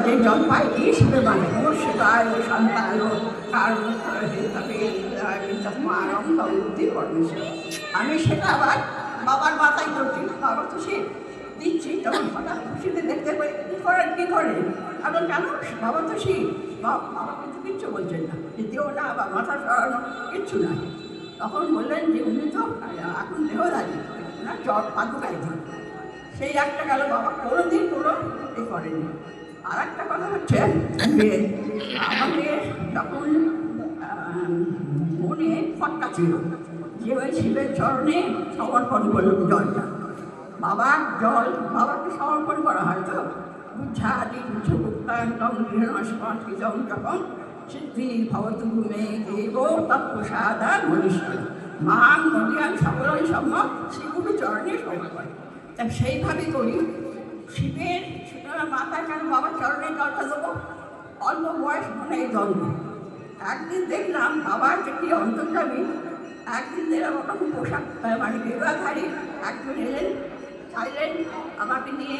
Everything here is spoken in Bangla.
যে জল পাই কি শিবে মানে ও শিবায় ও সন্তান ও কারণ মারম ভগবতী পরমেশ্বর। আমি সেটা আবার বাবার মাথায় করছি, বাবা তো সে দিচ্ছি, তখন হঠাৎ খুশিতে দেখতে পাই কী করেন এবং কেন বাবা তো সে বাবা কিন্তু কিচ্ছু বলছেন না, দ্বিতীয় না বা মাথা সরানো কিচ্ছু নাই। তখন বললেন যে উনি তো এখন দেহদারি না চট পাদুকায় দিন, সেই একটা গেল বাবা কোনোদিন কোনো এ করেনি। আর একটা কথা হচ্ছে যে আমাদের যখন মনে ফটকা ছিল যে ওই শিবের চরণে সমর্পণ করল জলটা, বাবার জল বাবাকে সমর্পণ করা হয় তো বুঝাদি বুঝুক্তান্তম গৃহণস্পৃতম যখন সিদ্ধি ভবতু মে দেব তৎপ্রসাদা মনীষী মান মদিয়ান সকলই সম্ভব শিবগুরু চরণে সমর্পণ। তা সেইভাবে করি শিবের মাথায় কেন বাবার চরণে জলটা দেবো, অল্প বয়স মনে এই দ্বন্দ্ব। একদিন দেখলাম বাবার যেটি অন্তর্যামী, একদিন দেখলাম ওরকম পোশাক মানে বেড়াধারী একজন এলেন, চাইলেন আমাকে নিয়ে